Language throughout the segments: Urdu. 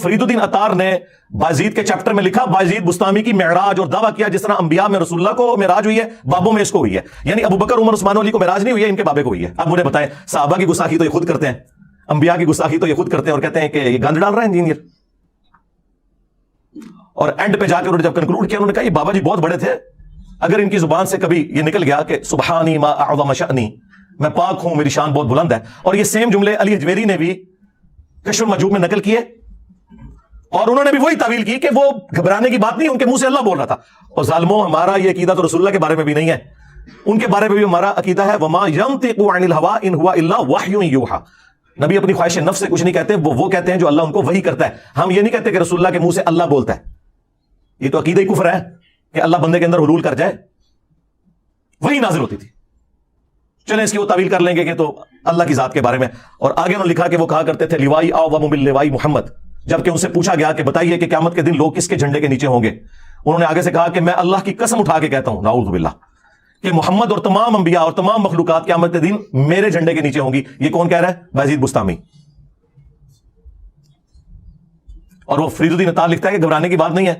فرید الدین عطار نے بایزید کے چیپٹر میں لکھا بایزید بستامی کی معراج اور دعویٰ کیا جس طرح انبیاء میں رسول اللہ کو معراج ہوئی ہے بابوں میں اس کو ہوئی ہے. یعنی ابو بکر عمر عثمان علی کو معراج نہیں ہوئی ہے, ان کے بابے کو ہوئی ہے. اب مجھے بتائیں, صحابہ کی گستاخی تو یہ خود کرتے ہیں, انبیاء کی گستاخی تو یہ خود کرتے ہیں اور کہتے ہیں کہ یہ گند ڈال رہے ہیں انجینئر. اور اینڈ پہ جا کے انہوں نے جب کنکلوڈ کیا انہوں نے کہا یہ بابا جی بہت بڑے تھے, اگر ان کی زبان سے کبھی یہ نکل گیا کہ سبحانی ما اعظم شأنی, میں پاک ہوں میری شان بہت بلند ہے, اور یہ سیم جملے علی حجویری نے بھی کشف المجوب میں نقل کیے, اور انہوں نے بھی وہی تعویل کی کہ وہ گھبرانے کی بات نہیں, ان کے منہ سے اللہ بول رہا تھا. اور ظالموں, ہمارا یہ عقیدہ تو رسول اللہ کے بارے میں بھی نہیں ہے, ان کے بارے میں بھی ہمارا عقیدہ ہے وما ينطق عن الهوى ان هو الا وحی یوحى. نبی اپنی خواہش نفس سے کچھ نہیں کہتے, وہ کہتے ہیں جو اللہ ان کو وحی کرتا ہے. ہم یہ نہیں کہتے کہ رسول اللہ کے منہ سے اللہ بولتا ہے, یہ تو عقیدہ کفر ہے کہ اللہ بندے کے اندر حلول کر جائے, وہی نازل ہوتی تھی. چلیں اس کی وہ تعویل کر لیں گے کہ تو اللہ کی ذات کے بارے میں. اور آگے انہوں نے لکھا کہ وہ کہا کرتے تھے لوائی اعظم من لوائی محمد, جبکہ ان سے پوچھا گیا کہ بتائیے کہ قیامت کے دن لوگ کس کے جھنڈے کے نیچے ہوں گے. انہوں نے آگے سے کہا کہ میں اللہ کی قسم اٹھا کے کہتا ہوں نعوذ باللہ کہ محمد اور تمام انبیاء اور تمام مخلوقات قیامت کے دن میرے جھنڈے کے نیچے ہوں گی. یہ کون کہہ رہا ہے؟ بایزید بستامی. اور وہ فرید الدین عطار لکھتا ہے کہ گھبرانے کی بات نہیں ہے,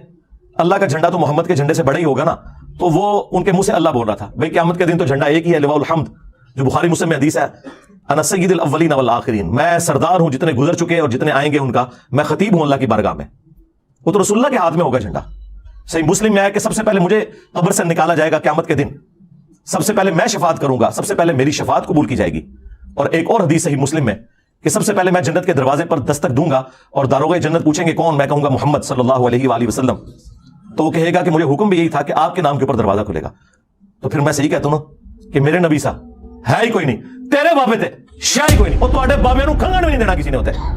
اللہ کا جھنڈا تو محمد کے جھنڈے سے بڑا ہی ہوگا نا. تو وہ ان کے منہ سے اللہ بول رہا تھا. بھئی قیامت کے دن تو جھنڈا ایک ہی ہے, لواء الحمد, جو بخاری مسلم میں حدیث ہے انا سید الاولین والآخرین, میں سردار ہوں جتنے گزر چکے اور جتنے آئیں گے ان کا, میں خطیب ہوں اللہ کی بارگاہ میں. وہ تو رسول اللہ کے ہاتھ میں ہوگا جھنڈا. صحیح مسلم میں ہے کہ سب سے پہلے مجھے قبر سے نکالا جائے گا قیامت کے دن, سب سے پہلے میں شفاعت کروں گا, سب سے پہلے میری شفاعت قبول کی جائے گی. اور ایک اور حدیث صحیح مسلم میں کہ سب سے پہلے میں جنت کے دروازے پر دستک دوں گا اور داروغ جنت پوچھیں گے کون, میں کہوں گا محمد صلی اللہ علیہ وآلہ وسلم. تو وہ کہے گا کہ مجھے حکم بھی یہی تھا کہ آپ کے نام کے اوپر دروازہ کھلے گا. تو پھر میں صحیح کہتا ہوں نا کہ میرے نبی سا ہے ہی کوئی نہیں, تیرے بابے تھے شاہ ہی کوئی نہیں, اور تواڈے بابے نو کھنگن بھی نہیں دینا کسی نے ہوتا ہے.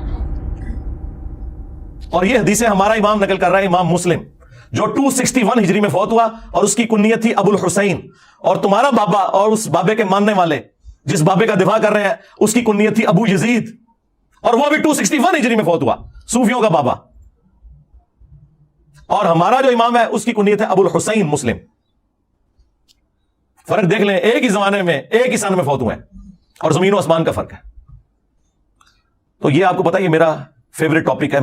اور یہ حدیثیں ہمارا امام نقل کر رہا ہے, امام مسلم, جو 261 ہجری میں فوت ہوا, اور اس کی کنیت تھی ابو الحسین. اور تمہارا بابا اور اس بابے کے ماننے والے جس بابے کا دفاع کر رہے ہیں اس کی کنیت تھی ابو یزید, اور وہ بھی 261 ہجری میں فوت ہوا, صوفیوں کا بابا. اور ہمارا جو امام ہے اس کی کنیت ہے ابو الحسین مسلم. فرق دیکھ لیں, ایک ہی زمانے میں ایک ہی سن میں فوت ہوئے ہیں, اور زمین و آسمان کا فرق ہے. تو یہ آپ کو پتا, یہ میرا فیوریٹ ٹاپک ہے.